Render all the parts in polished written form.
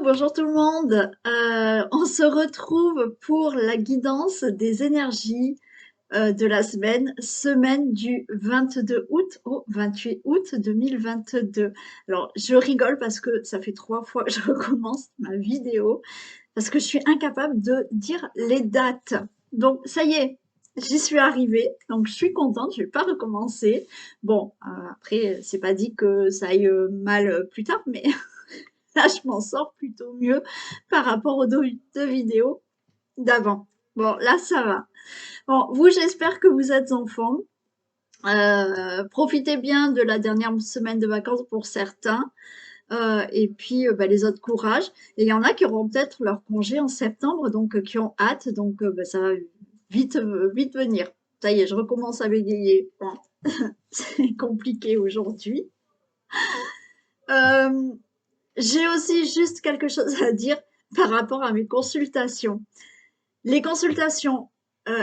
Bonjour tout le monde. On se retrouve pour la guidance des énergies de la semaine du 22 août au 28 août 2022. Alors, je rigole parce que ça fait 3 fois que je recommence ma vidéo parce que je suis incapable de dire les dates. Donc, ça y est, j'y suis arrivée. Donc, je suis contente, je vais pas recommencer. Bon, après, c'est pas dit que ça aille mal plus tard, mais là, je m'en sors plutôt mieux par rapport aux deux vidéos d'avant. Bon, là, ça va. Bon, vous, j'espère que vous êtes en forme. Profitez bien de la dernière semaine de vacances pour certains. Et puis, bah, les autres, courage. Et il y en a qui auront peut-être leur congé en septembre, donc qui ont hâte. Donc, bah, ça va vite venir. Ça y est, je recommence à bégayer. Bon, c'est compliqué aujourd'hui. Euh, J'ai aussi juste quelque chose à dire par rapport à mes consultations. Les consultations,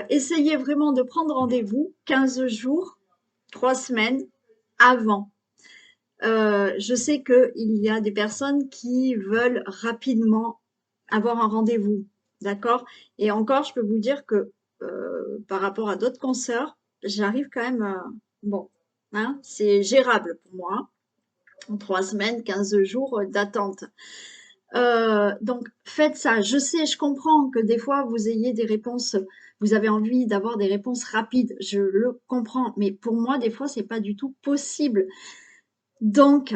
essayez vraiment de prendre rendez-vous 15 jours, 3 semaines avant. Je sais qu'il y a des personnes qui veulent rapidement avoir un rendez-vous, d'accord? Et encore, je peux vous dire que par rapport à d'autres consoeurs, j'arrive quand même à... Bon, hein, c'est gérable pour moi. En 3 semaines, 15 jours d'attente. Donc faites ça. Je sais, je comprends que des fois vous ayez des réponses, vous avez envie d'avoir des réponses rapides. Je le comprends, mais pour moi, des fois, c'est pas du tout possible. Donc,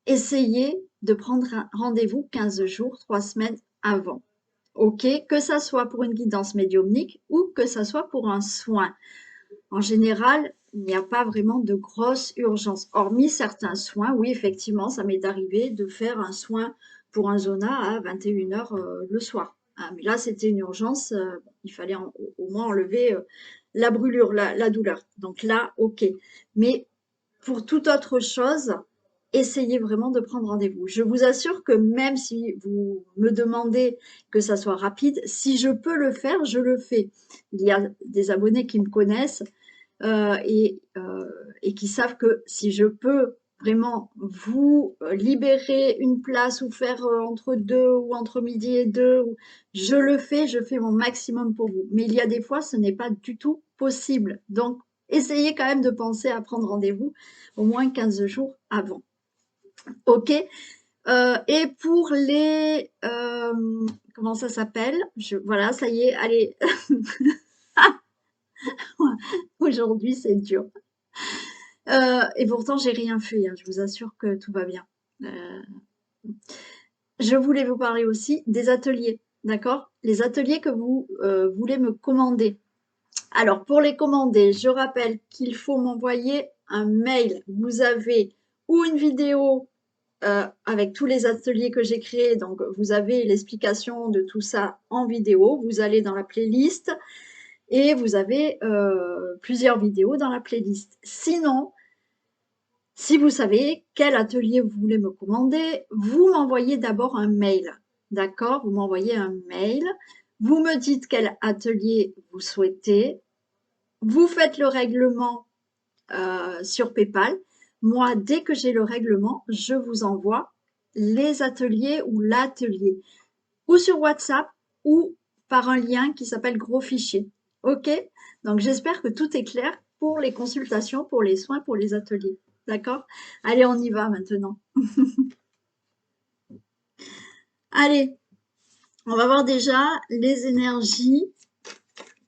essayez de prendre un rendez-vous 15 jours, 3 semaines avant. OK? Que ça soit pour une guidance médiumnique ou que ça soit pour un soin. En général, il n'y a pas vraiment de grosse urgence. Hormis certains soins, oui, effectivement, ça m'est arrivé de faire un soin pour un zona à 21 heures le soir. Ah, mais là, c'était une urgence, il fallait au moins enlever la brûlure, la douleur. Donc là, ok. Mais pour toute autre chose, essayez vraiment de prendre rendez-vous. Je vous assure que même si vous me demandez que ça soit rapide, si je peux le faire, je le fais. Il y a des abonnés qui me connaissent euh, et, euh, et qui savent que si je peux vraiment vous libérer une place ou faire entre deux ou entre midi et deux, je le fais, je fais mon maximum pour vous. Mais il y a des fois, ce n'est pas du tout possible. Donc, essayez quand même de penser à prendre rendez-vous au moins 15 jours avant. OK? Et pour les... comment ça s'appelle? Voilà, ça y est, allez. Aujourd'hui, c'est dur. Et pourtant, j'ai rien fait, hein, je vous assure que tout va bien. Euh, je voulais vous parler aussi des ateliers, d'accord? Les ateliers que vous voulez me commander. Alors, pour les commander, je rappelle qu'il faut m'envoyer un mail. Vous avez ou une vidéo avec tous les ateliers que j'ai créés. Donc, vous avez l'explication de tout ça en vidéo. Vous allez dans la playlist et vous avez plusieurs vidéos dans la playlist. Sinon, si vous savez quel atelier vous voulez me commander, vous m'envoyez d'abord un mail. D'accord? Vous m'envoyez un mail. Vous me dites quel atelier vous souhaitez. Vous faites le règlement sur PayPal. Moi, dès que j'ai le règlement, je vous envoie les ateliers ou l'atelier, ou sur WhatsApp, ou par un lien qui s'appelle Gros Fichier. OK? Donc, j'espère que tout est clair pour les consultations, pour les soins, pour les ateliers. D'accord? Allez, on y va maintenant. Allez, on va voir déjà les énergies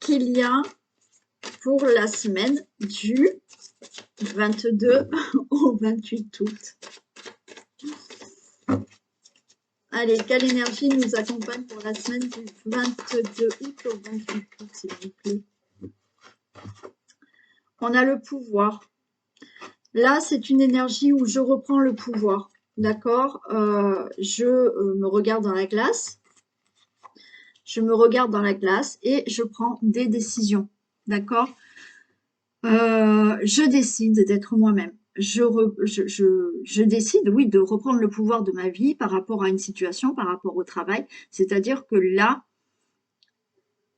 qu'il y a pour la semaine du 22 au 28 août. Allez, quelle énergie nous accompagne pour la semaine du 22 août au 28 août, s'il vous plaît? On a le pouvoir. Là, c'est une énergie où je reprends le pouvoir. D'accord? Je me regarde dans la glace. Je me regarde dans la glace et je prends des décisions. D'accord? Je décide d'être moi-même. Je décide, oui, de reprendre le pouvoir de ma vie par rapport à une situation, par rapport au travail. C'est-à-dire que là,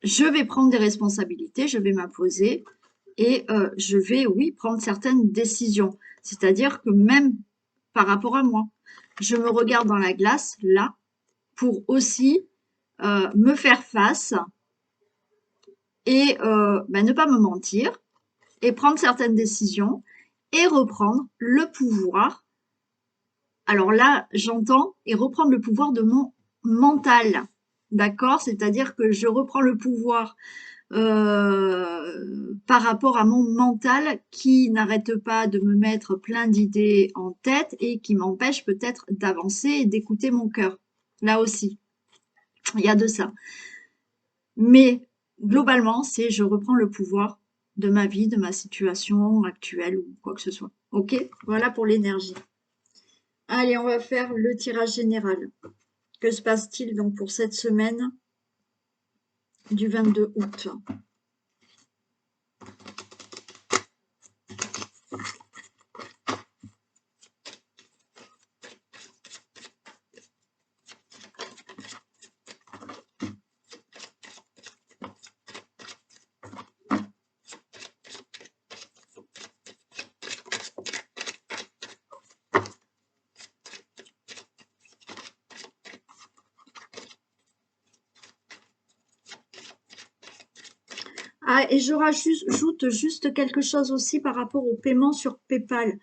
je vais prendre des responsabilités, je vais m'imposer et je vais, oui, prendre certaines décisions. C'est-à-dire que même par rapport à moi, je me regarde dans la glace, là, pour aussi me faire face et ne pas me mentir et prendre certaines décisions et reprendre le pouvoir. Alors là, j'entends et reprendre le pouvoir de mon mental, d'accord? C'est-à-dire que je reprends le pouvoir par rapport à mon mental qui n'arrête pas de me mettre plein d'idées en tête et qui m'empêche peut-être d'avancer et d'écouter mon cœur. Là aussi, il y a de ça. Mais globalement, c'est je reprends le pouvoir de ma vie, de ma situation actuelle ou quoi que ce soit. Ok? Voilà pour l'énergie. Allez, on va faire le tirage général. Que se passe-t-il donc pour cette semaine du 22 août? Ah, et je rajoute juste quelque chose aussi par rapport au paiement sur PayPal.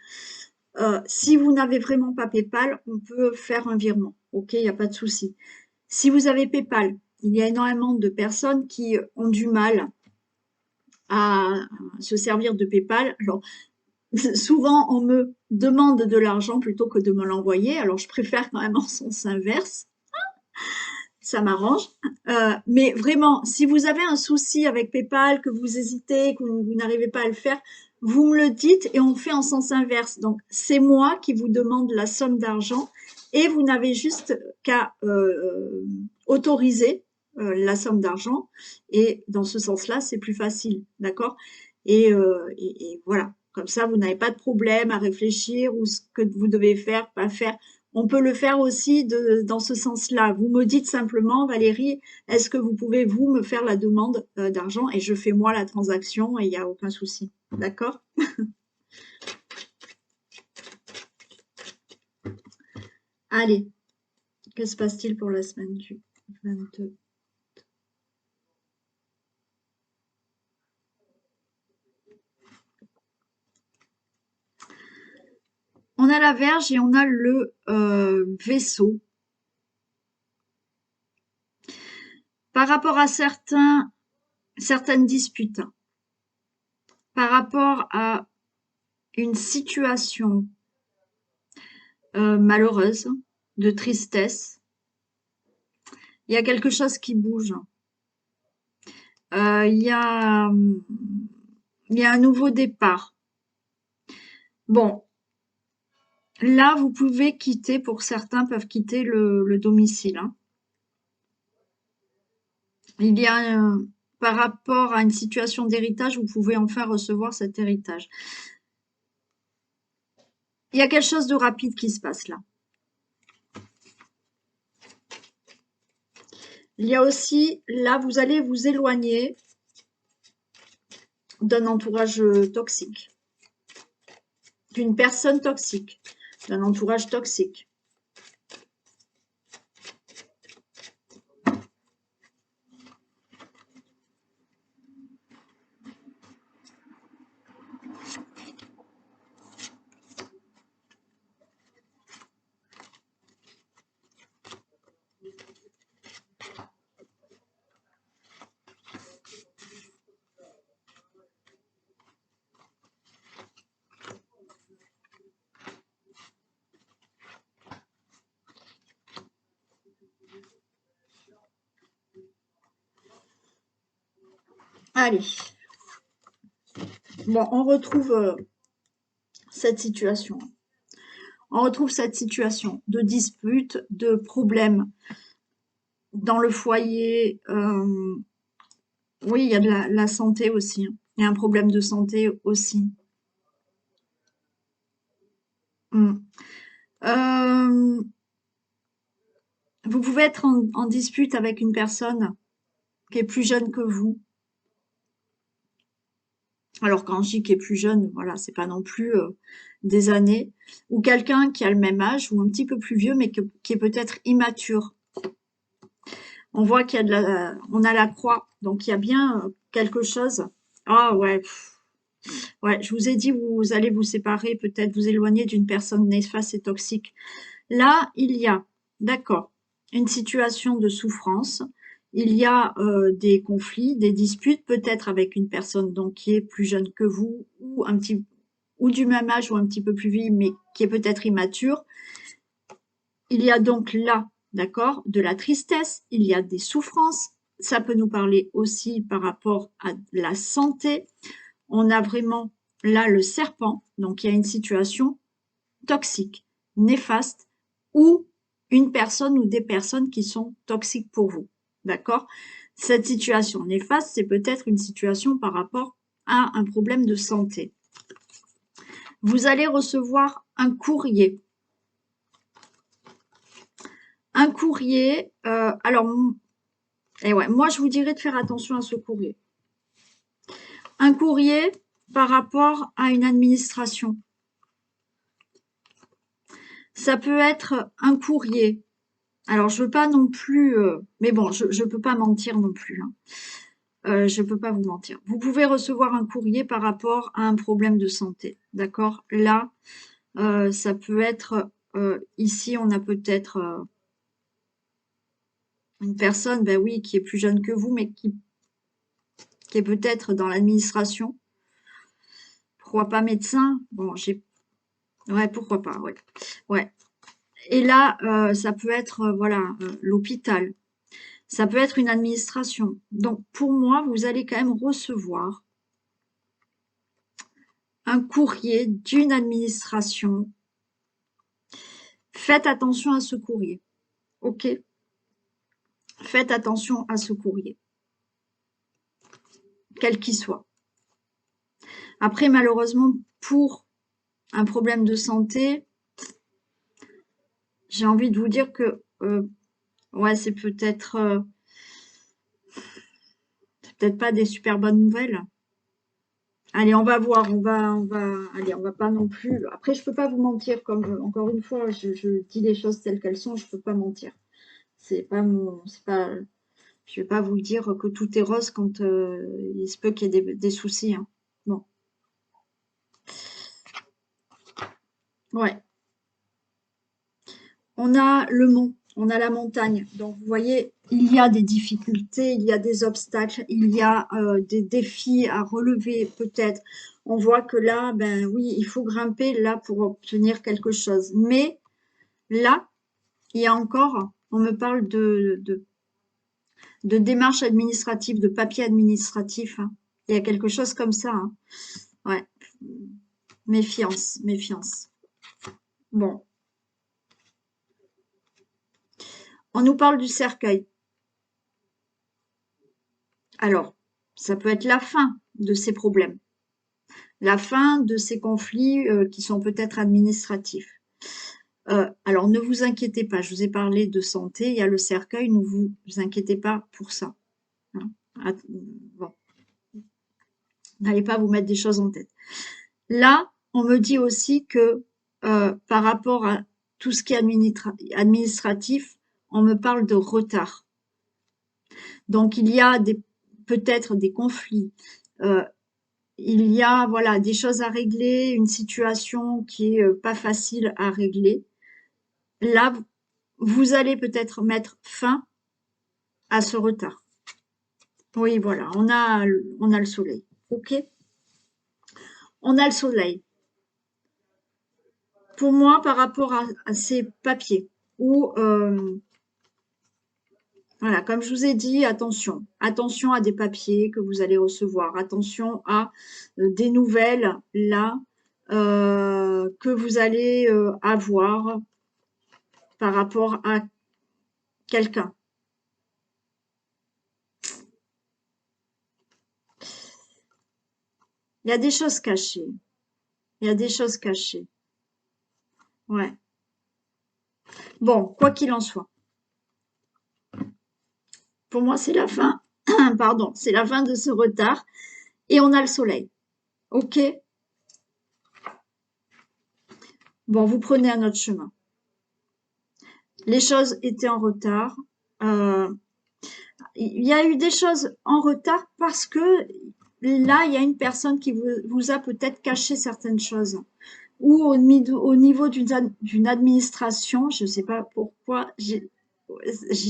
Si vous n'avez vraiment pas PayPal, on peut faire un virement. Ok, il n'y a pas de souci. Si vous avez PayPal, il y a énormément de personnes qui ont du mal à se servir de PayPal. Alors, souvent, on me demande de l'argent plutôt que de me l'envoyer. Alors, je préfère quand même en sens inverse. Ça m'arrange. Mais vraiment, si vous avez un souci avec PayPal, que vous hésitez, que vous n'arrivez pas à le faire, vous me le dites et on fait en sens inverse. Donc, c'est moi qui vous demande la somme d'argent et vous n'avez juste qu'à autoriser la somme d'argent. Et dans ce sens-là, c'est plus facile, d'accord? Et voilà. Comme ça, vous n'avez pas de problème à réfléchir ou ce que vous devez faire, pas faire. On peut le faire aussi dans ce sens-là. Vous me dites simplement, Valérie, est-ce que vous pouvez, vous, me faire la demande d'argent et je fais moi la transaction et il n'y a aucun souci. D'accord? Allez, que se passe-t-il pour la semaine du 22? On a la Vierge et on a le Vaisseau. Par rapport à certaines disputes, par rapport à une situation malheureuse, de tristesse, il y a quelque chose qui bouge. Il y a un nouveau départ. Bon, là, vous pouvez quitter, pour certains peuvent quitter le domicile, hein. Il y a, par rapport à une situation d'héritage, vous pouvez enfin recevoir cet héritage. Il y a quelque chose de rapide qui se passe là. Il y a aussi, là, vous allez vous éloigner d'un entourage toxique, d'une personne toxique, d'un entourage toxique. Allez. Bon, on retrouve cette situation. On retrouve cette situation de dispute, de problème dans le foyer. Oui, il y a de la santé aussi, hein. Il y a un problème de santé aussi. Mm. Vous pouvez être en dispute avec une personne qui est plus jeune que vous. Alors quand je dis qui est plus jeune, voilà, c'est pas non plus des années. Ou quelqu'un qui a le même âge ou un petit peu plus vieux, mais qui est peut-être immature. On voit qu'il y a on a la croix, donc il y a bien quelque chose. Ah ouais, ouais, je vous ai dit, vous allez vous séparer, peut-être vous éloigner d'une personne néfaste et toxique. Là, il y a, d'accord, une situation de souffrance. Il y a des conflits, des disputes, peut-être avec une personne donc qui est plus jeune que vous ou du même âge ou un petit peu plus vieille, mais qui est peut-être immature. Il y a donc là, d'accord, de la tristesse, il y a des souffrances. Ça peut nous parler aussi par rapport à la santé. On a vraiment là le serpent, donc il y a une situation toxique, néfaste, ou une personne ou des personnes qui sont toxiques pour vous. D'accord? Cette situation néfaste, c'est peut-être une situation par rapport à un problème de santé. Vous allez recevoir un courrier. Un courrier, alors, et ouais, moi je vous dirais de faire attention à ce courrier. Un courrier par rapport à une administration. Ça peut être un courrier. Alors, je veux pas non plus, mais bon, je peux pas mentir non plus, hein. Je peux pas vous mentir. Vous pouvez recevoir un courrier par rapport à un problème de santé, d'accord? Là, ça peut être, ici, on a peut-être une personne, ben oui, qui est plus jeune que vous, mais qui est peut-être dans l'administration. Pourquoi pas médecin? Bon, ouais, pourquoi pas, ouais. Ouais. Et là, ça peut être, voilà, l'hôpital. Ça peut être une administration. Donc, pour moi, vous allez quand même recevoir un courrier d'une administration. Faites attention à ce courrier, ok? Faites attention à ce courrier, quel qu'il soit. Après, malheureusement, pour un problème de santé, j'ai envie de vous dire que, ouais, c'est peut-être pas des super bonnes nouvelles. Allez, on va voir, allez, on va pas non plus. Après, je peux pas vous mentir, comme encore une fois, je dis les choses telles qu'elles sont, je peux pas mentir. C'est pas, je vais pas vous dire que tout est rose quand il se peut qu'il y ait des soucis, hein. Bon, ouais. On a le mont, on a la montagne. Donc, vous voyez, il y a des difficultés, il y a des obstacles, il y a des défis à relever peut-être. On voit que là, ben oui, il faut grimper là pour obtenir quelque chose. Mais là, il y a encore, on me parle de démarches administratives, de papier administratif, hein. Il y a quelque chose comme ça, hein. Ouais, méfiance, méfiance. Bon, on nous parle du cercueil. Alors, ça peut être la fin de ces problèmes, la fin de ces conflits qui sont peut-être administratifs. Alors, ne vous inquiétez pas, je vous ai parlé de santé, il y a le cercueil, ne vous inquiétez pas pour ça, hein. Bon, n'allez pas vous mettre des choses en tête. Là, on me dit aussi que par rapport à tout ce qui est administratif, on me parle de retard. Donc, il y a peut-être des conflits. Euh, il y a voilà des choses à régler, une situation qui est pas facile à régler. Là, vous allez peut-être mettre fin à ce retard. Oui, voilà, on a le soleil. Ok, on a le soleil. Pour moi, par rapport à ces papiers, ou voilà, comme je vous ai dit, attention, attention à des papiers que vous allez recevoir, attention à des nouvelles là que vous allez avoir par rapport à quelqu'un. Il y a des choses cachées. Il y a des choses cachées. Ouais. Bon, quoi qu'il en soit, pour moi, c'est la fin. Pardon, c'est la fin de ce retard. Et on a le soleil. OK? Bon, vous prenez un autre chemin. Les choses étaient en retard. Euh, il y a eu des choses en retard parce que là, il y a une personne qui vous a peut-être caché certaines choses. Ou au niveau d'une administration, je ne sais pas pourquoi, j'ai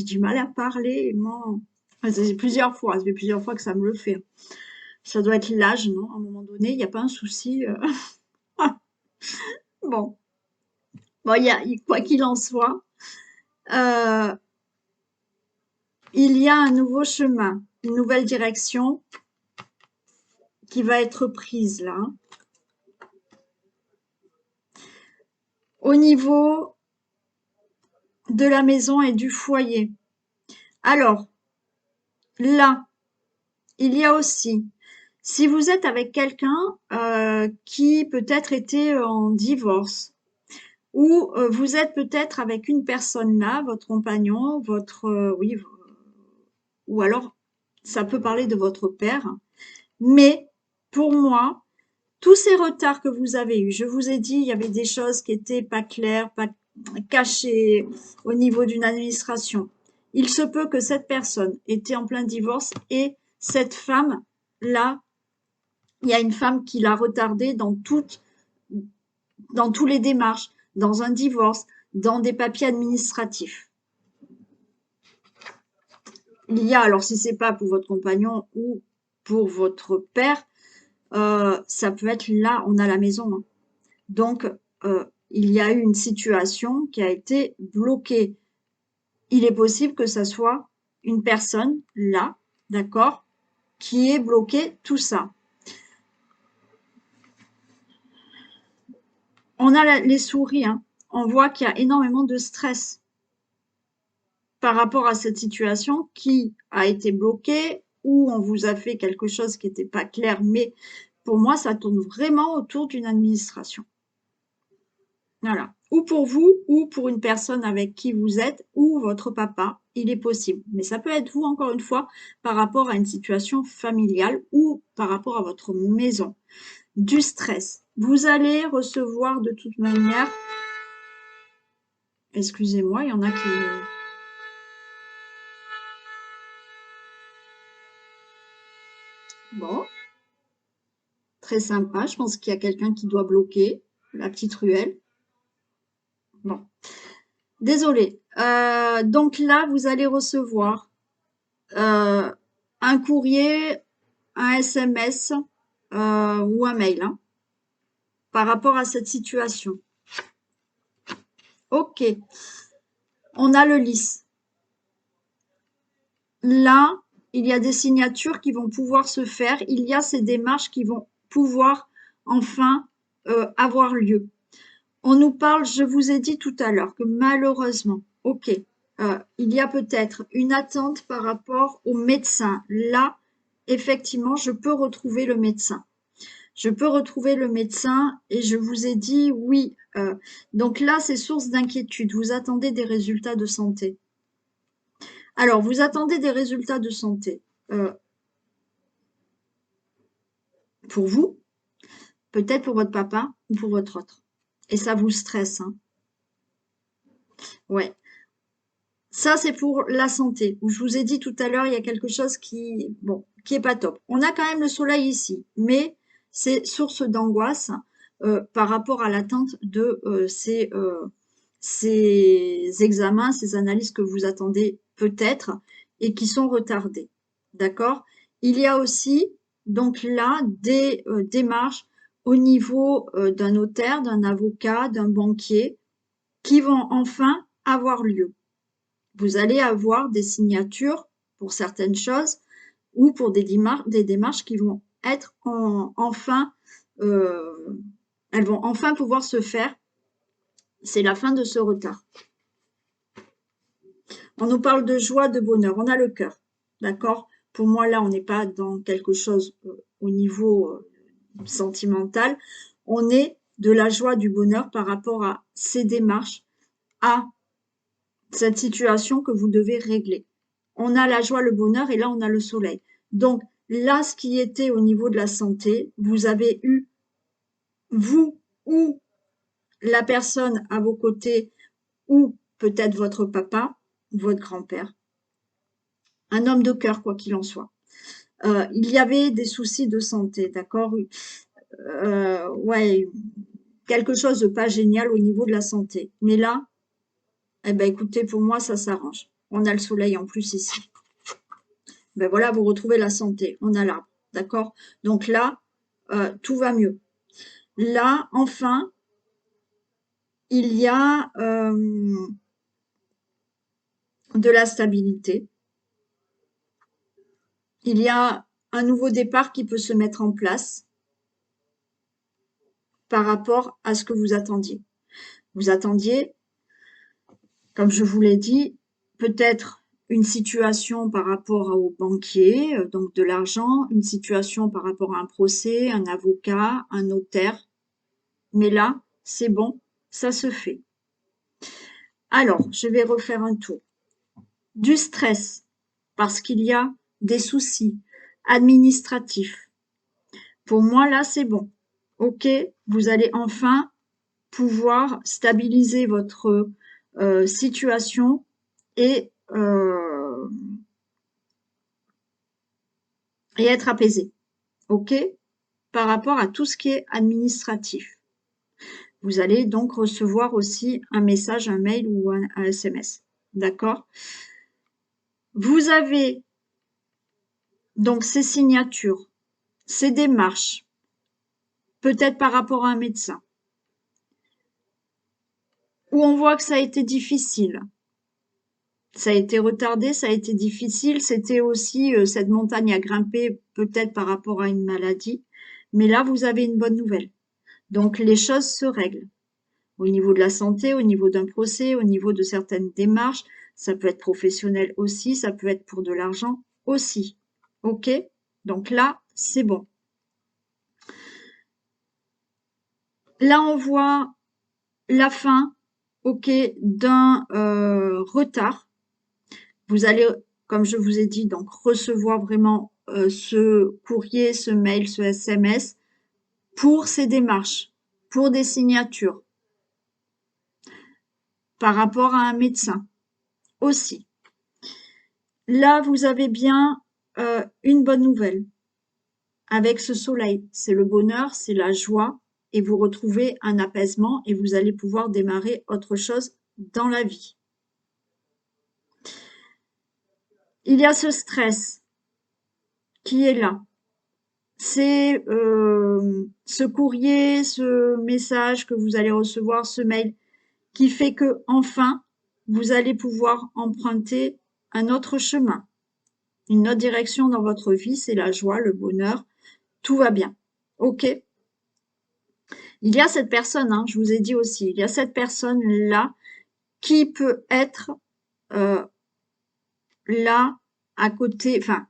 du mal à parler. Moi, enfin, ça fait plusieurs fois que ça me le fait. Ça doit être l'âge, non? À un moment donné, il n'y a pas un souci. Bon, bon, quoi qu'il en soit, euh, il y a un nouveau chemin, une nouvelle direction qui va être prise là. Au niveau de la maison et du foyer. Alors, là, il y a aussi, si vous êtes avec quelqu'un qui peut-être était en divorce, ou vous êtes peut-être avec une personne là, votre compagnon, oui, ou alors ça peut parler de votre père, mais pour moi, tous ces retards que vous avez eus, je vous ai dit, il y avait des choses qui étaient pas claires, pas cachées au niveau d'une administration. Il se peut que cette personne était en plein divorce et cette femme-là, il y a une femme qui l'a retardée dans tous les démarches, dans un divorce, dans des papiers administratifs. Il y a, alors si c'est pas pour votre compagnon ou pour votre père, ça peut être là, on a la maison, hein. Donc, il y a eu une situation qui a été bloquée. Il est possible que ça soit une personne là, d'accord, qui ait bloqué tout ça. On a les souris, hein. On voit qu'il y a énormément de stress par rapport à cette situation qui a été bloquée ou on vous a fait quelque chose qui n'était pas clair, mais pour moi, ça tourne vraiment autour d'une administration. Voilà. Ou pour vous, ou pour une personne avec qui vous êtes, ou votre papa, il est possible. Mais ça peut être vous, encore une fois, par rapport à une situation familiale ou par rapport à votre maison. Du stress. Vous allez recevoir de toute manière, excusez-moi, il y en a qui... Bon, très sympa. Je pense qu'il y a quelqu'un qui doit bloquer la petite ruelle. Bon, désolé. Donc là, vous allez recevoir un courrier, un SMS ou un mail hein, par rapport à cette situation. Ok, on a le lys. Là, il y a des signatures qui vont pouvoir se faire. Il y a ces démarches qui vont pouvoir enfin avoir lieu. On nous parle, je vous ai dit tout à l'heure que malheureusement, ok, il y a peut-être une attente par rapport au médecin. Là, effectivement, je peux retrouver le médecin. Je peux retrouver le médecin et je vous ai dit oui. Donc là, c'est source d'inquiétude. Vous attendez des résultats de santé. Alors, vous attendez des résultats de santé pour vous, peut-être pour votre papa ou pour votre autre. Et ça vous stresse, hein. Ouais. Ça, c'est pour la santé. Où je vous ai dit tout à l'heure, il y a quelque chose bon, qui est pas top. On a quand même le soleil ici, mais c'est source d'angoisse par rapport à l'attente de ces examens, ces analyses que vous attendez peut-être et qui sont retardées. D'accord? Il y a aussi donc là des démarches au niveau d'un notaire, d'un avocat, d'un banquier qui vont enfin avoir lieu. Vous allez avoir des signatures pour certaines choses ou pour des démarches qui vont être enfin, elles vont enfin pouvoir se faire. C'est la fin de ce retard. On nous parle de joie, de bonheur. On a le cœur, d'accord? Pour moi, là, on n'est pas dans quelque chose au niveau sentimental. On est de la joie, du bonheur par rapport à ces démarches, à cette situation que vous devez régler. On a la joie, le bonheur et là, on a le soleil. Donc, là, ce qui était au niveau de la santé, vous avez eu, vous ou la personne à vos côtés ou peut-être votre papa, votre grand-père, un homme de cœur, quoi qu'il en soit. Il y avait des soucis de santé, d'accord? Ouais, quelque chose de pas génial au niveau de la santé. Mais là, eh ben, écoutez, pour moi, ça s'arrange. On a le soleil en plus ici. Ben voilà, vous retrouvez la santé. On a l'arbre, d'accord? Donc là, tout va mieux. Là, enfin, il y a de la stabilité. Il y a un nouveau départ qui peut se mettre en place par rapport à ce que vous attendiez. Vous attendiez, comme je vous l'ai dit, peut-être une situation par rapport au banquier, donc de l'argent, une situation par rapport à un procès, un avocat, un notaire. Mais là, c'est bon, ça se fait. Alors, je vais refaire un tour. Du stress, parce qu'il y a des soucis administratifs. Pour moi, là, c'est bon. OK, vous allez enfin pouvoir stabiliser votre situation et, euh, et être apaisé. OK, par rapport à tout ce qui est administratif. Vous allez donc recevoir aussi un message, un mail ou un SMS. D'accord? Vous avez donc ces signatures, ces démarches, peut-être par rapport à un médecin, où on voit que ça a été difficile. Ça a été retardé, ça a été difficile. C'était aussi cette montagne à grimper, peut-être par rapport à une maladie. Mais là, vous avez une bonne nouvelle. Donc, les choses se règlent. Au niveau de la santé, au niveau d'un procès, au niveau de certaines démarches. Ça peut être professionnel aussi, ça peut être pour de l'argent aussi. OK? Donc là, c'est bon. Là, on voit la fin, OK, d'un retard. Vous allez, comme je vous ai dit, donc recevoir vraiment ce courrier, ce mail, ce SMS pour ces démarches, pour des signatures, par rapport à un médecin aussi. Là, vous avez bien une bonne nouvelle avec ce soleil. C'est le bonheur, c'est la joie et vous retrouvez un apaisement et vous allez pouvoir démarrer autre chose dans la vie. Il y a ce stress qui est là. C'est ce courrier, ce message que vous allez recevoir, ce mail, qui fait que enfin, vous allez pouvoir emprunter un autre chemin, une autre direction dans votre vie, c'est la joie, le bonheur, tout va bien. OK? Il y a cette personne, hein, je vous ai dit aussi, il y a cette personne-là qui peut être là, à côté, enfin,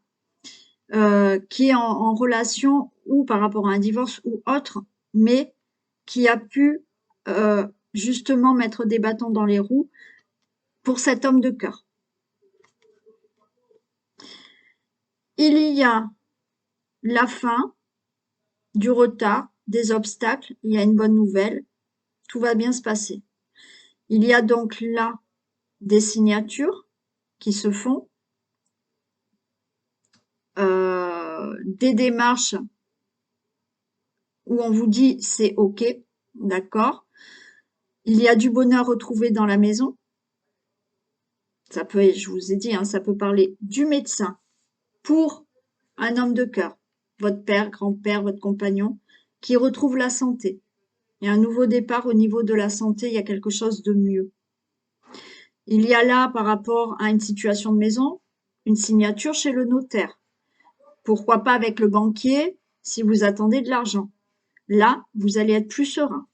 qui est en relation ou par rapport à un divorce ou autre, mais qui a pu justement mettre des bâtons dans les roues pour cet homme de cœur. Il y a la fin, du retard, des obstacles, il y a une bonne nouvelle, tout va bien se passer. Il y a donc là des signatures qui se font, des démarches où on vous dit c'est OK, d'accord. Il y a du bonheur retrouvé dans la maison. Ça peut, je vous ai dit, hein, ça peut parler du médecin pour un homme de cœur, votre père, grand-père, votre compagnon, qui retrouve la santé. Il y a un nouveau départ au niveau de la santé, il y a quelque chose de mieux. Il y a là, par rapport à une situation de maison, une signature chez le notaire. Pourquoi pas avec le banquier si vous attendez de l'argent. Là, vous allez être plus serein.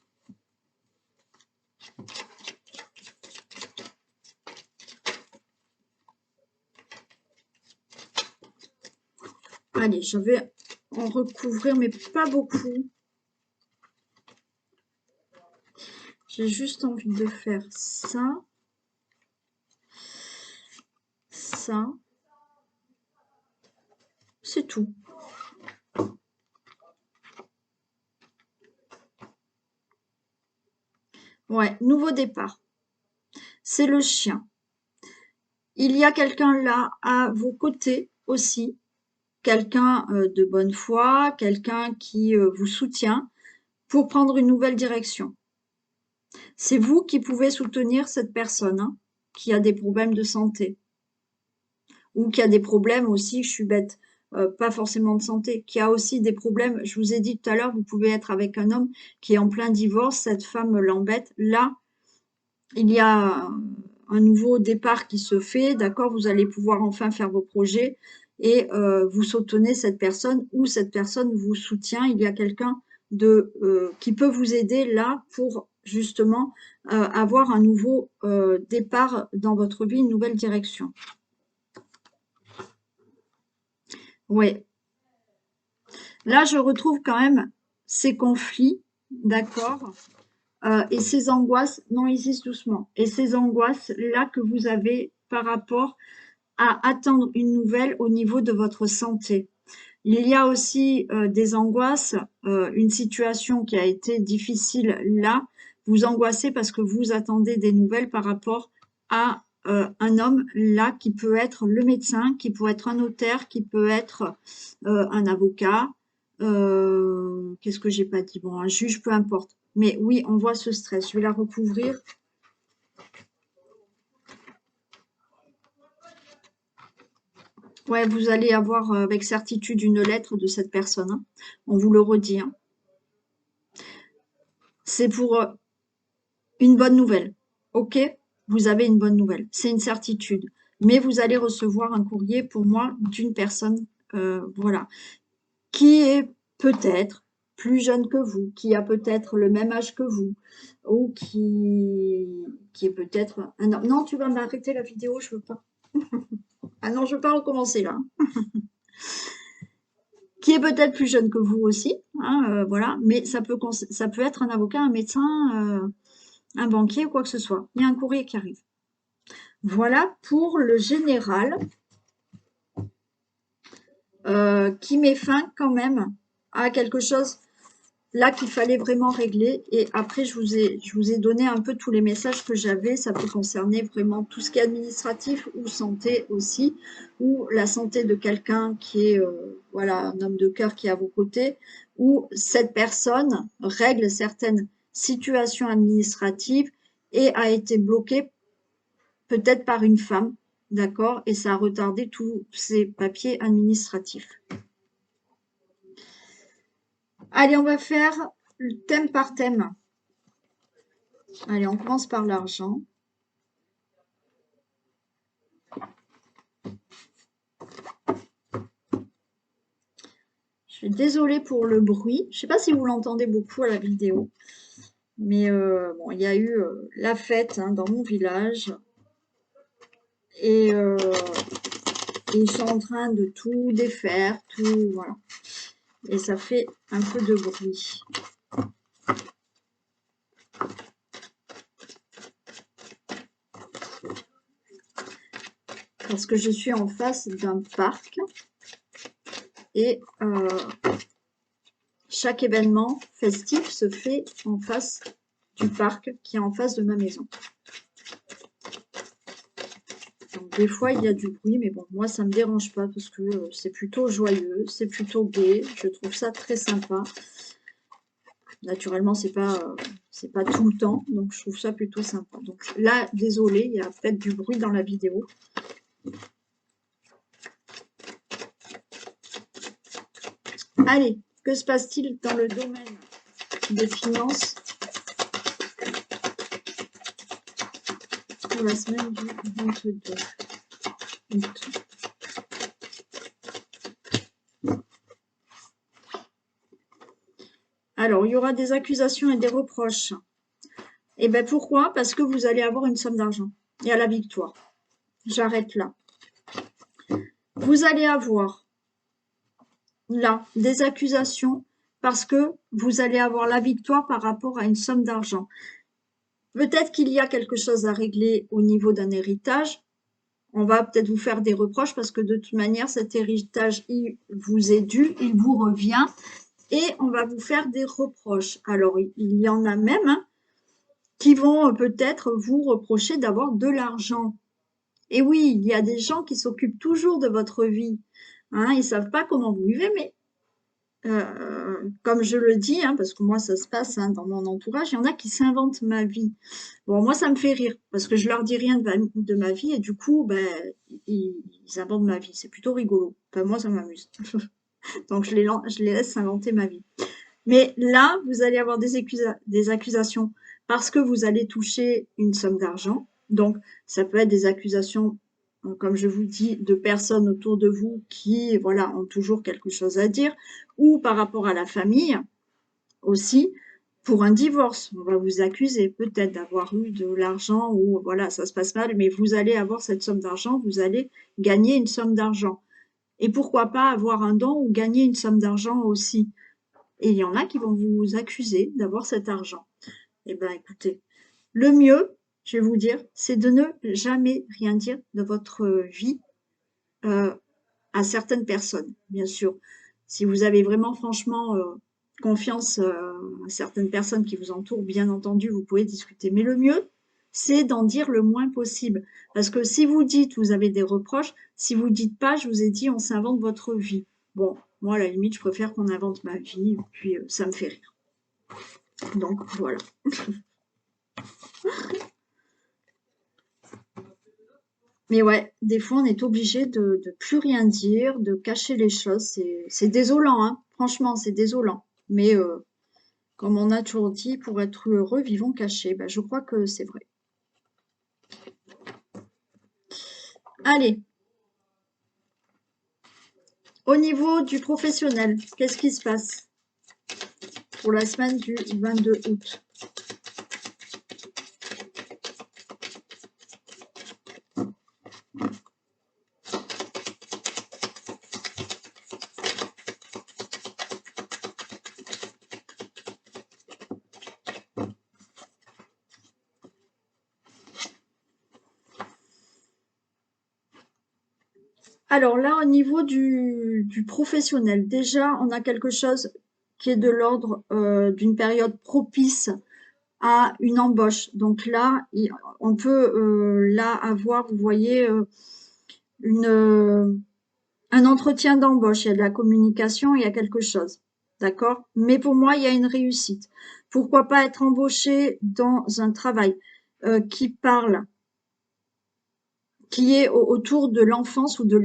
Allez, je vais en recouvrir, mais pas beaucoup. J'ai juste envie de faire ça, ça. C'est tout. Ouais, nouveau départ. C'est le chien. il y a quelqu'un là à vos côtés aussi, quelqu'un de bonne foi, quelqu'un qui vous soutient pour prendre une nouvelle direction. C'est vous qui pouvez soutenir cette personne hein, qui a des problèmes de santé ou qui a des problèmes aussi, je suis bête, pas forcément de santé, qui a aussi des problèmes. Je vous ai dit tout à l'heure, vous pouvez être avec un homme qui est en plein divorce, cette femme l'embête. Là, il y a un nouveau départ qui se fait, d'accord, vous allez pouvoir enfin faire vos projets et vous soutenez cette personne ou cette personne vous soutient. Il y a quelqu'un qui peut vous aider là pour justement avoir un nouveau départ dans votre vie, une nouvelle direction. Oui, là je retrouve quand même ces conflits, d'accord, et ces angoisses, non Isis doucement, et ces angoisses là que vous avez par rapport à attendre une nouvelle au niveau de votre santé. Il y a aussi des angoisses, une situation qui a été difficile là, vous angoissez parce que vous attendez des nouvelles par rapport à un homme là qui peut être le médecin, qui peut être un notaire, qui peut être un avocat, qu'est-ce que j'ai pas dit? Bon, un juge, peu importe. Mais oui, on voit ce stress. Je vais la recouvrir. Ouais, vous allez avoir avec certitude une lettre de cette personne. Hein. On vous le redit. Hein. C'est pour une bonne nouvelle. OK? Vous avez une bonne nouvelle. C'est une certitude. Mais vous allez recevoir un courrier pour moi d'une personne, voilà, qui est peut-être plus jeune que vous, qui a peut-être le même âge que vous, ou qui est peut-être un homme. Non, tu vas m'arrêter la vidéo, je veux pas. Ah non, je veux pas recommencer là. Qui est peut-être plus jeune que vous aussi, hein, voilà, mais ça peut être un avocat, un médecin, un banquier ou quoi que ce soit. Il y a un courrier qui arrive. Voilà pour le général qui met fin quand même à quelque chose là qu'il fallait vraiment régler. Et après, je vous ai donné un peu tous les messages que j'avais. Ça peut concerner vraiment tout ce qui est administratif ou santé aussi, ou la santé de quelqu'un qui est voilà, un homme de cœur qui est à vos côtés, ou cette personne règle certaines situations administratives et a été bloquée peut-être par une femme, d'accord, et ça a retardé tous ces papiers administratifs. Allez, on va faire le thème par thème. Allez, on commence par l'argent. Je suis désolée pour le bruit. Je ne sais pas si vous l'entendez beaucoup à la vidéo. Mais bon, il y a eu la fête hein, dans mon village. Et ils sont en train de tout défaire, tout, voilà. Et ça fait un peu de bruit. Parce que je suis en face d'un parc. Et chaque événement festif se fait en face du parc qui est en face de ma maison. Donc, des fois, il y a du bruit, mais bon, moi, ça ne me dérange pas parce que c'est plutôt joyeux, c'est plutôt gai. Je trouve ça très sympa. Naturellement, c'est pas tout le temps, donc je trouve ça plutôt sympa. Donc là, désolé, il y a peut-être du bruit dans la vidéo. Allez, que se passe-t-il dans le domaine des finances pour la semaine du 22 août? Alors, il y aura des accusations et des reproches. Et bien, pourquoi? Parce que vous allez avoir une somme d'argent et à la victoire. J'arrête là. Vous allez avoir là des accusations parce que vous allez avoir la victoire par rapport à une somme d'argent. Peut-être qu'il y a quelque chose à régler au niveau d'un héritage. On va peut-être vous faire des reproches parce que de toute manière, cet héritage, il vous est dû, il vous revient et on va vous faire des reproches. Alors, il y en a même hein, qui vont peut-être vous reprocher d'avoir de l'argent Et oui, il y a des gens qui s'occupent toujours de votre vie. Hein, ils savent pas comment vous vivez, mais comme je le dis, hein, parce que moi ça se passe hein, dans mon entourage, il y en a qui s'inventent ma vie. Bon, moi ça me fait rire parce que je leur dis rien de ma vie et du coup, ben, ils inventent ma vie. C'est plutôt rigolo. Enfin, moi ça m'amuse. Donc je les laisse s'inventer ma vie. Mais là, vous allez avoir des accusations parce que vous allez toucher une somme d'argent. Donc, ça peut être des accusations, comme je vous dis, de personnes autour de vous qui, voilà, ont toujours quelque chose à dire, ou par rapport à la famille aussi. Pour un divorce, on va vous accuser peut-être d'avoir eu de l'argent ou voilà, ça se passe mal, mais vous allez avoir cette somme d'argent, vous allez gagner une somme d'argent. Et pourquoi pas avoir un don ou gagner une somme d'argent aussi. Et il y en a qui vont vous accuser d'avoir cet argent. Eh bien, écoutez, le mieux, je vais vous dire, c'est de ne jamais rien dire de votre vie euh, à certaines personnes, bien sûr. Si vous avez vraiment, franchement, confiance à certaines personnes qui vous entourent, bien entendu, vous pouvez discuter. Mais le mieux, c'est d'en dire le moins possible. Parce que si vous dites, vous avez des reproches, si vous dites pas, je vous ai dit, on s'invente votre vie. Bon, moi, à la limite, je préfère qu'on invente ma vie, puis ça me fait rire. Donc voilà. Mais ouais, des fois on est obligé de plus rien dire, de cacher les choses. C'est désolant, hein. Franchement, c'est désolant. Mais comme on a toujours dit, pour être heureux, vivons cachés. Ben, je crois que c'est vrai. Allez, au niveau du professionnel, qu'est-ce qui se passe pour la semaine du 22 août? Alors là, au niveau du professionnel, déjà, on a quelque chose qui est de l'ordre d'une période propice à une embauche. Donc là, on peut là avoir, vous voyez, une, un entretien d'embauche. Il y a de la communication, il y a quelque chose. D'accord? Mais pour moi, il y a une réussite. Pourquoi pas être embauché dans un travail qui parle, qui est autour de l'enfance ou de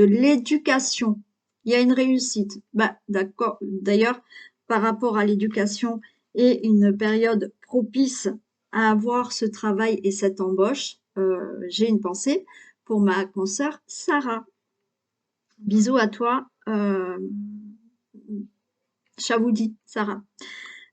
l'éducation? Il y a une réussite. Bah, d'accord. D'ailleurs, par rapport à l'éducation et une période propice à avoir ce travail et cette embauche, j'ai une pensée pour ma consoeur Sarah. Bisous à toi, Chavoudi, Sarah.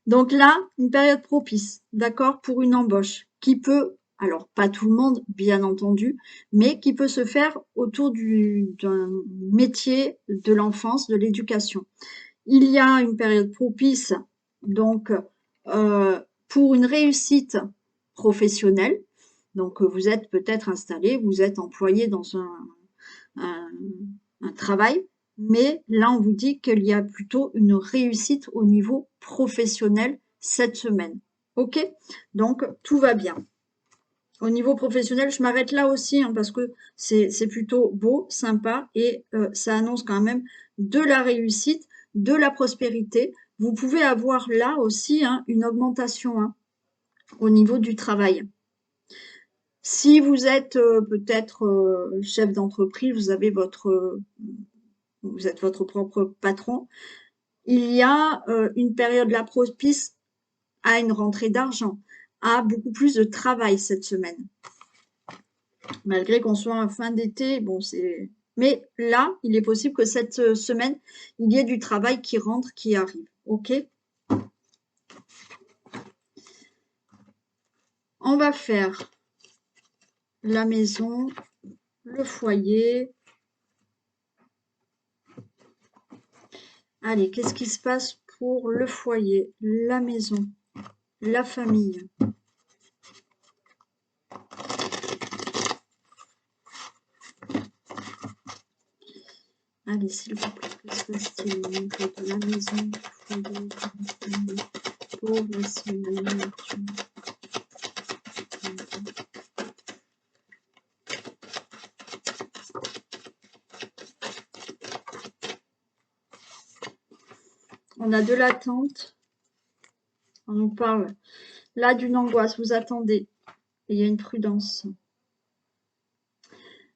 Donc là, une période propice, d'accord, pour une embauche qui peut, alors pas tout le monde, bien entendu, mais qui peut se faire autour d'un métier de l'enfance, de l'éducation. Il y a une période propice, donc, pour une réussite professionnelle. Donc, vous êtes peut-être installé, vous êtes employé dans un, un travail, mais là, on vous dit qu'il y a plutôt une réussite au niveau professionnel cette semaine. OK? Donc, tout va bien. Au niveau professionnel, je m'arrête là aussi hein, parce que c'est plutôt beau, sympa et ça annonce quand même de la réussite, de la prospérité. Vous pouvez avoir là aussi hein, une augmentation hein, au niveau du travail. Si vous êtes peut-être chef d'entreprise, vous êtes votre propre patron, il y a une période là propice à une rentrée d'argent, à beaucoup plus de travail cette semaine. Malgré qu'on soit en fin d'été, bon c'est. Mais là, il est possible que cette semaine, il y ait du travail qui rentre, qui arrive. OK? On va faire la maison, le foyer. Allez, qu'est-ce qui se passe pour le foyer, la maison, la famille? Allez, s'il vous plaît, que se passe-t-il au niveau de la maison, du foyer, de la famille, pour la semaine? On a de l'attente. On nous parle là d'une angoisse. Vous attendez. Et il y a une prudence.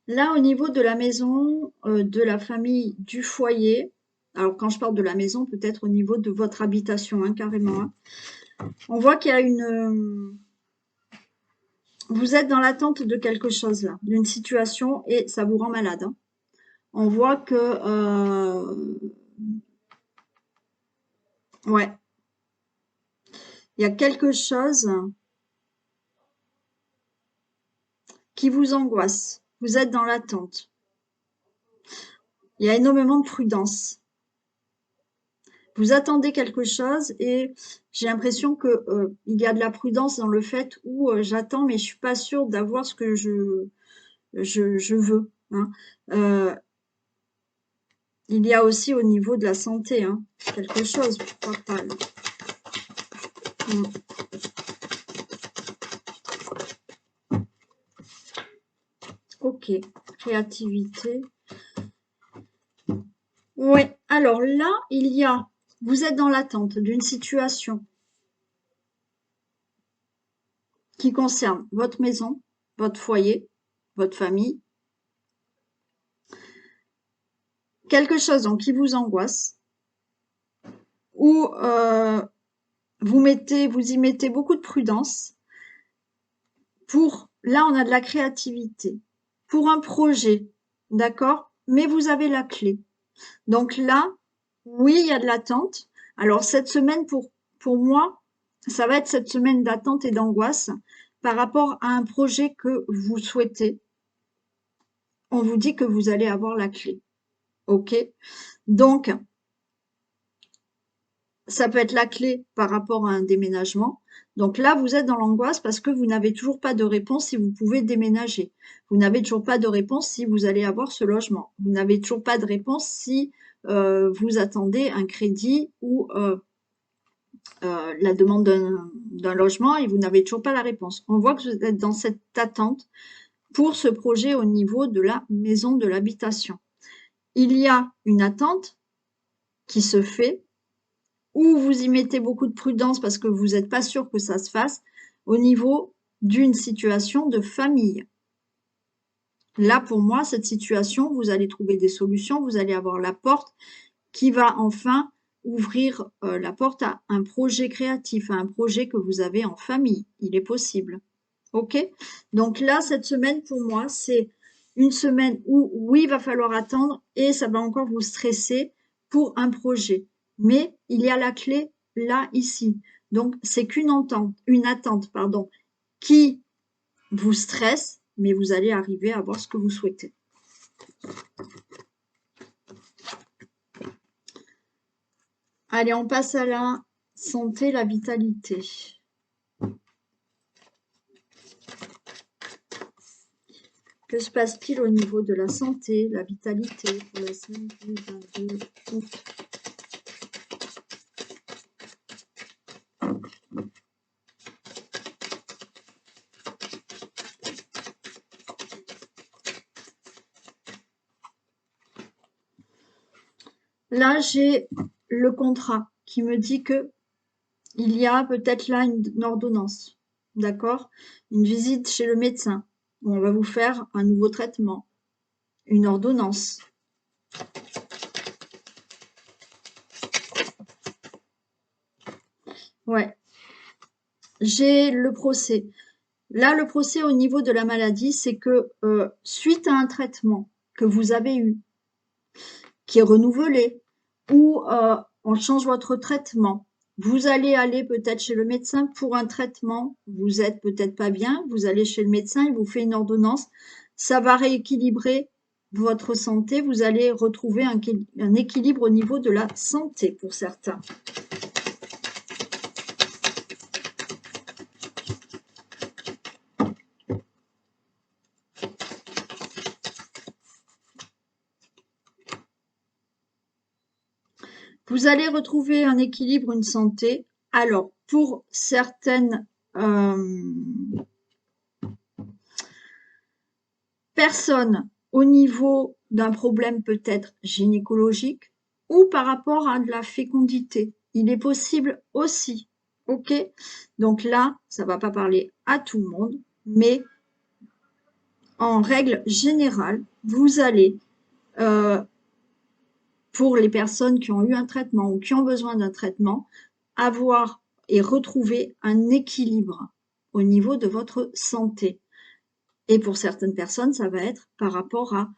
Là, au niveau de la maison, de la famille, du foyer, alors quand je parle de la maison, peut-être au niveau de votre habitation, hein, carrément. Hein, on voit qu'il y a une... vous êtes dans l'attente de quelque chose là, d'une situation, et ça vous rend malade. Hein. On voit que... ouais. Il y a quelque chose qui vous angoisse. Vous êtes dans l'attente. Il y a énormément de prudence. Vous attendez quelque chose et j'ai l'impression que il y a de la prudence dans le fait où j'attends, mais je suis pas sûre d'avoir ce que je veux. Hein. Il y a aussi au niveau de la santé, hein, quelque chose, papa. Ok, créativité. Oui, alors là, il y a, vous êtes dans l'attente d'une situation qui concerne votre maison, votre foyer, votre famille, quelque chose donc qui vous angoisse, ou vous y mettez beaucoup de prudence. Pour, là, on a de la créativité. Pour un projet, d'accord? Mais vous avez la clé. Donc là, oui, il y a de l'attente. Alors cette semaine, pour moi, ça va être cette semaine d'attente et d'angoisse par rapport à un projet que vous souhaitez. On vous dit que vous allez avoir la clé. OK? Donc, ça peut être la clé par rapport à un déménagement. Donc là, vous êtes dans l'angoisse parce que vous n'avez toujours pas de réponse si vous pouvez déménager. Vous n'avez toujours pas de réponse si vous allez avoir ce logement. Vous n'avez toujours pas de réponse si vous attendez un crédit ou la demande d'un logement et vous n'avez toujours pas la réponse. On voit que vous êtes dans cette attente pour ce projet au niveau de la maison, de l'habitation. Il y a une attente qui se fait ou vous y mettez beaucoup de prudence parce que vous n'êtes pas sûr que ça se fasse au niveau d'une situation de famille. Là, pour moi, cette situation, vous allez trouver des solutions, vous allez avoir la porte qui va enfin ouvrir la porte à un projet créatif, à un projet que vous avez en famille. Il est possible. OK? Donc là, cette semaine, pour moi, c'est une semaine où, oui, il va falloir attendre et ça va encore vous stresser pour un projet. Mais il y a la clé là, ici. Donc, c'est une attente, pardon, qui vous stresse, mais vous allez arriver à avoir ce que vous souhaitez. Allez, on passe à la santé, la vitalité. Que se passe-t-il au niveau de la santé, la vitalité pour la semaine du 22 août? Là, j'ai le contrat qui me dit que il y a peut-être là une ordonnance, d'accord? Une visite chez le médecin où on va vous faire un nouveau traitement, une ordonnance. Ouais. J'ai le procès. Là, le procès au niveau de la maladie, c'est que suite à un traitement que vous avez eu, qui est renouvelé, ou on change votre traitement, vous allez aller peut-être chez le médecin pour un traitement, vous êtes peut-être pas bien, vous allez chez le médecin, il vous fait une ordonnance, ça va rééquilibrer votre santé, vous allez retrouver un équilibre au niveau de la santé pour certains. Vous allez retrouver un équilibre, une santé. Alors, pour certaines personnes, au niveau d'un problème peut-être gynécologique, ou par rapport à de la fécondité. Il est possible aussi. OK? Donc là, ça ne va pas parler à tout le monde, mais en règle générale, vous allez, pour les personnes qui ont eu un traitement ou qui ont besoin d'un traitement, avoir et retrouver un équilibre au niveau de votre santé. Et pour certaines personnes, ça va être par rapport à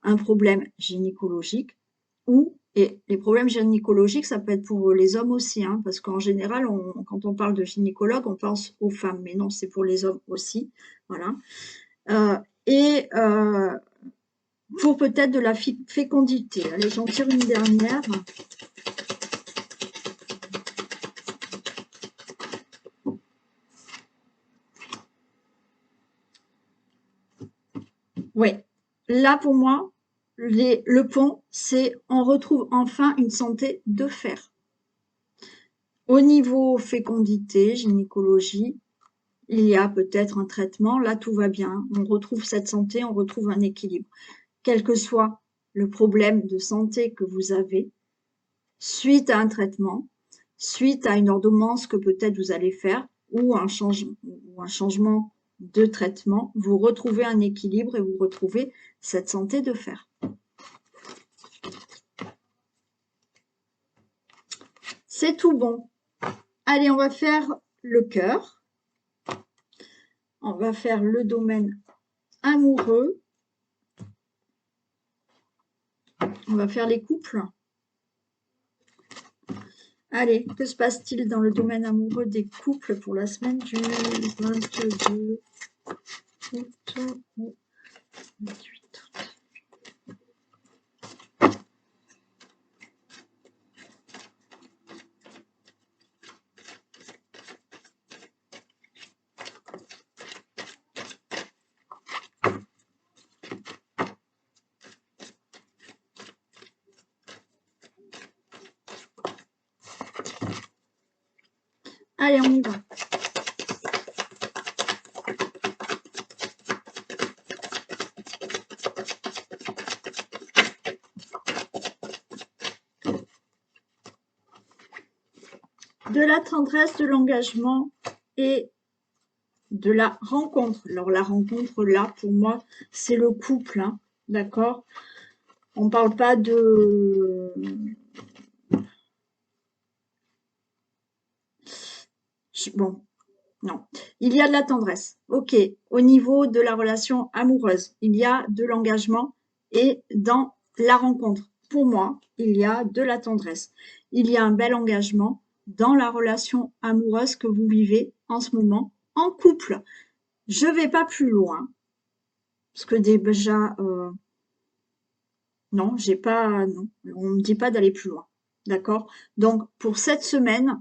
un problème gynécologique et les problèmes gynécologiques, ça peut être pour les hommes aussi, hein, parce qu'en général, quand on parle de gynécologue, on pense aux femmes, mais non, c'est pour les hommes aussi, voilà. Et pour peut-être de la fécondité. Allez, j'en tire une dernière. Oui, là pour moi, le pont, c'est on retrouve enfin une santé de fer. Au niveau fécondité, gynécologie, il y a peut-être un traitement, là tout va bien, on retrouve cette santé, on retrouve un équilibre. Quel que soit le problème de santé que vous avez, suite à un traitement, suite à une ordonnance que peut-être vous allez faire, ou un changement de traitement, vous retrouvez un équilibre et vous retrouvez cette santé de fer. C'est tout bon. Allez, on va faire le cœur. On va faire le domaine amoureux. On va faire les couples. Allez, que se passe-t-il dans le domaine amoureux des couples pour la semaine du 22 août au 28 août? Allez, on y va. De la tendresse, de l'engagement et de la rencontre. Alors la rencontre, là, pour moi, c'est le couple, hein, d'accord? On ne parle pas de... Bon, non. Il y a de la tendresse. OK. Au niveau de la relation amoureuse, il y a de l'engagement et dans la rencontre, pour moi, il y a de la tendresse. Il y a un bel engagement dans la relation amoureuse que vous vivez en ce moment en couple. Je vais pas plus loin parce que déjà, non, j'ai pas, non, on me dit pas d'aller plus loin. D'accord? Donc, pour cette semaine,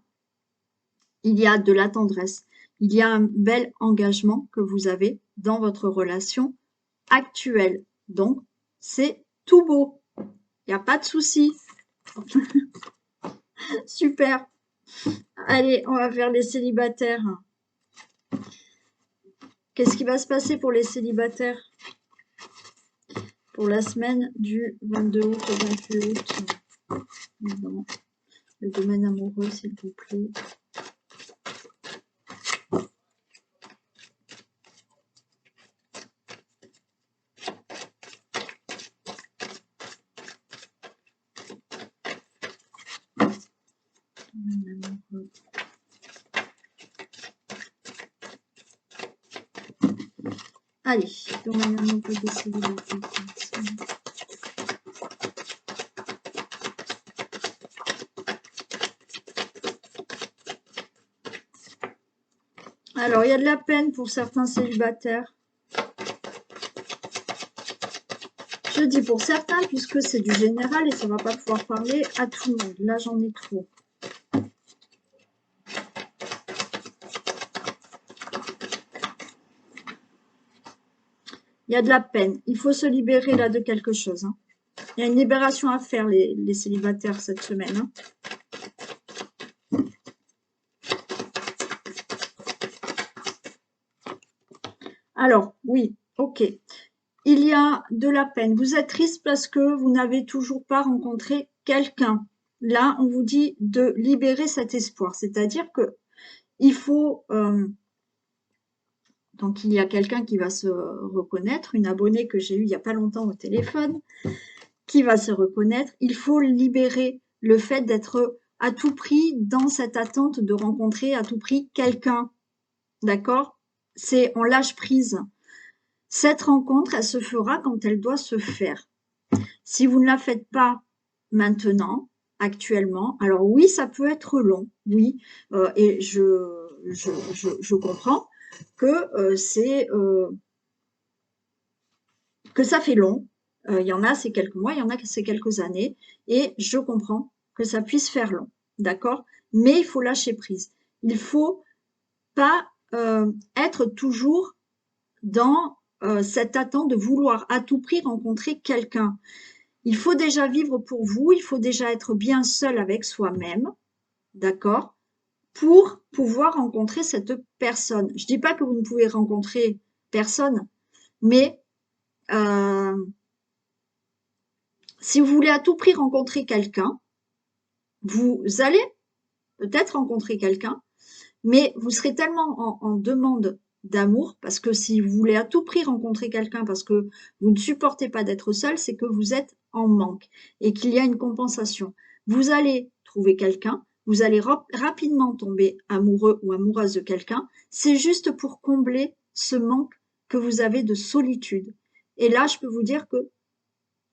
il y a de la tendresse. Il y a un bel engagement que vous avez dans votre relation actuelle. Donc, c'est tout beau. Il n'y a pas de souci. Super. Allez, on va faire les célibataires. Qu'est-ce qui va se passer pour les célibataires pour la semaine du 22 août au 28 août? Évidemment. Le domaine amoureux, s'il vous plaît. Domaine amoureux. Allez, domaine amoureux des célibataires. Alors, il y a de la peine pour certains célibataires. Je dis pour certains, puisque c'est du général et ça ne va pas pouvoir parler à tout le monde. Là, j'en ai trop. Il y a de la peine. Il faut se libérer là de quelque chose. Hein. Il y a une libération à faire, les célibataires, cette semaine. Hein. Alors, oui, ok. il y a de la peine. Vous êtes triste parce que vous n'avez toujours pas rencontré quelqu'un. Là, on vous dit de libérer cet espoir. C'est-à-dire que il faut... donc, il y a quelqu'un qui va se reconnaître, une abonnée que j'ai eue il n'y a pas longtemps au téléphone, qui va se reconnaître. Il faut libérer le fait d'être à tout prix dans cette attente de rencontrer à tout prix quelqu'un. D'accord? On lâche prise. Cette rencontre, elle se fera quand elle doit se faire. Si vous ne la faites pas maintenant, actuellement, alors oui, ça peut être long, oui, et je comprends que que ça fait long. Il y en a, c'est quelques mois, il y en a, c'est quelques années, et je comprends que ça puisse faire long, d'accord? Mais il faut lâcher prise. Il faut pas être toujours dans cette attente de vouloir à tout prix rencontrer quelqu'un. Il faut déjà vivre pour vous, il faut déjà être bien seul avec soi-même, d'accord, pour pouvoir rencontrer cette personne. Je dis pas que vous ne pouvez rencontrer personne, mais si vous voulez à tout prix rencontrer quelqu'un, vous allez peut-être rencontrer quelqu'un, mais vous serez tellement en demande d'amour, parce que si vous voulez à tout prix rencontrer quelqu'un parce que vous ne supportez pas d'être seul, c'est que vous êtes en manque et qu'il y a une compensation. Vous allez trouver quelqu'un, vous allez rapidement tomber amoureux ou amoureuse de quelqu'un, c'est juste pour combler ce manque que vous avez de solitude. Et là, je peux vous dire que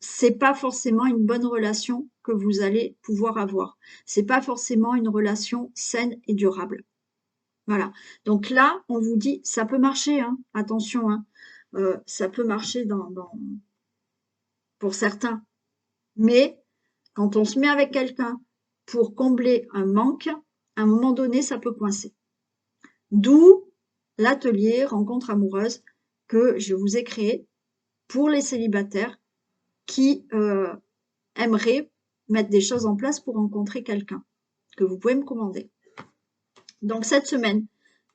c'est pas forcément une bonne relation que vous allez pouvoir avoir. C'est pas forcément une relation saine et durable. Voilà. Donc là, on vous dit, ça peut marcher, hein, attention, hein, ça peut marcher pour certains. Mais quand on se met avec quelqu'un pour combler un manque, à un moment donné, ça peut coincer. D'où l'atelier rencontre amoureuse que je vous ai créé pour les célibataires qui aimeraient mettre des choses en place pour rencontrer quelqu'un, que vous pouvez me commander. Donc cette semaine,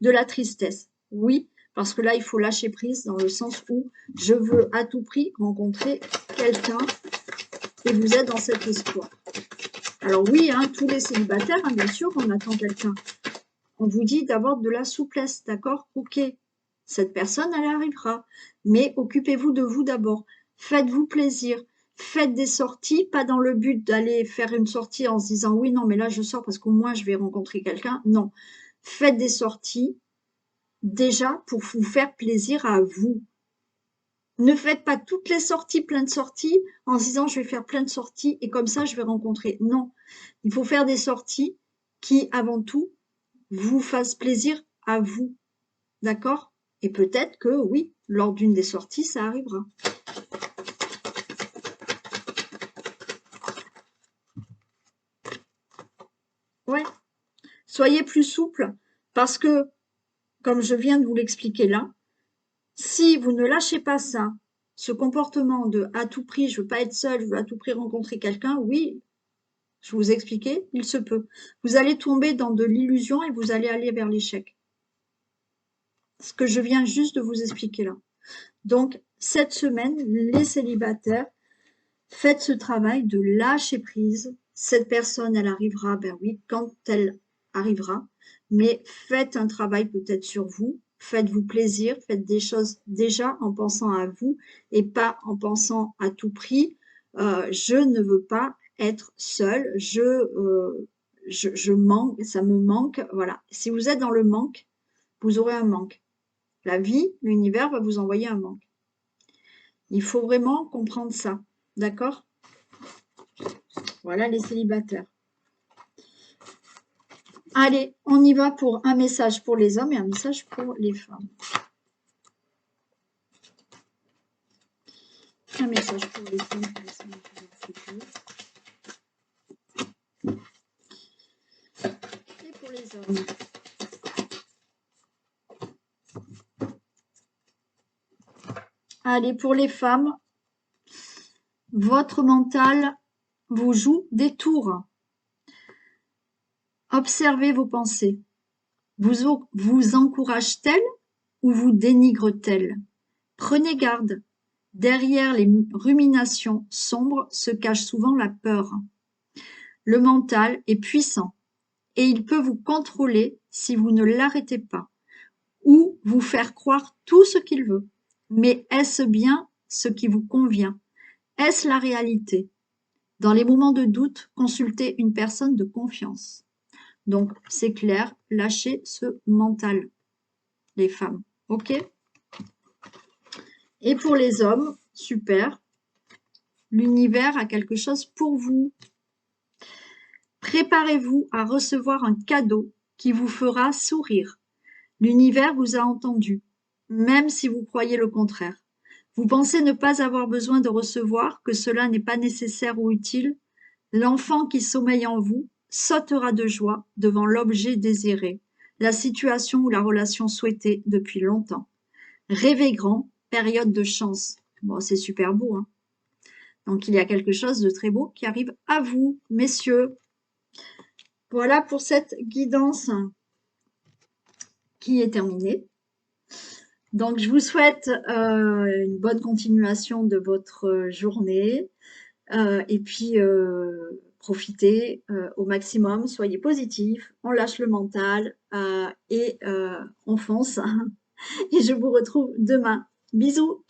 de la tristesse, oui, parce que là, il faut lâcher prise dans le sens où je veux à tout prix rencontrer quelqu'un et vous êtes dans cet espoir. Alors oui, hein, tous les célibataires, hein, bien sûr, on attend quelqu'un. On vous dit d'avoir de la souplesse, d'accord? Ok, cette personne, elle arrivera. Mais occupez-vous de vous d'abord. Faites-vous plaisir. Faites des sorties, pas dans le but d'aller faire une sortie en se disant oui, non, mais là, je sors parce qu'au moins, je vais rencontrer quelqu'un. Non. Faites des sorties déjà pour vous faire plaisir à vous. Ne faites pas toutes les sorties, plein de sorties, en se disant je vais faire plein de sorties et comme ça je vais rencontrer. Non, il faut faire des sorties qui, avant tout, vous fassent plaisir à vous. D'accord? Et peut-être que oui, lors d'une des sorties, ça arrivera. Ouais, soyez plus souple parce que, comme je viens de vous l'expliquer là, si vous ne lâchez pas ça, ce comportement de à tout prix, je veux pas être seul, je veux à tout prix rencontrer quelqu'un, oui, je vous ai expliqué, il se peut. Vous allez tomber dans de l'illusion et vous allez aller vers l'échec. Ce que je viens juste de vous expliquer là. Donc, cette semaine, les célibataires, faites ce travail de lâcher prise. Cette personne, elle arrivera, ben oui, quand elle arrivera. Mais faites un travail peut-être sur vous. Faites-vous plaisir. Faites des choses déjà en pensant à vous et pas en pensant à tout prix. Je ne veux pas être seule. Je manque, ça me manque. Voilà. Si vous êtes dans le manque, vous aurez un manque. La vie, l'univers va vous envoyer un manque. Il faut vraiment comprendre ça. D'accord? Voilà les célibataires. Allez, on y va pour un message pour les hommes et un message pour les femmes. Un message pour les femmes pour les semaines et pour les hommes. Allez, pour les femmes, votre mental vous joue des tours. Observez vos pensées. Vous encourage-t-elle ou vous dénigre-t-elle? Prenez garde. Derrière les ruminations sombres se cache souvent la peur. Le mental est puissant et il peut vous contrôler si vous ne l'arrêtez pas ou vous faire croire tout ce qu'il veut. Mais est-ce bien ce qui vous convient? Est-ce la réalité? Dans les moments de doute, consultez une personne de confiance. Donc, c'est clair, lâchez ce mental, les femmes. OK? Et pour les hommes, super, l'univers a quelque chose pour vous. Préparez-vous à recevoir un cadeau qui vous fera sourire. L'univers vous a entendu, même si vous croyez le contraire. Vous pensez ne pas avoir besoin de recevoir, que cela n'est pas nécessaire ou utile. L'enfant qui sommeille en vous sautera de joie devant l'objet désiré, la situation ou la relation souhaitée depuis longtemps. Rêvez grand, période de chance. Bon, c'est super beau, hein. Donc, il y a quelque chose de très beau qui arrive à vous, messieurs. Voilà pour cette guidance qui est terminée. Donc, je vous souhaite une bonne continuation de votre journée. Et puis, profitez au maximum, soyez positifs, on lâche le mental et on fonce. Et je vous retrouve demain. Bisous!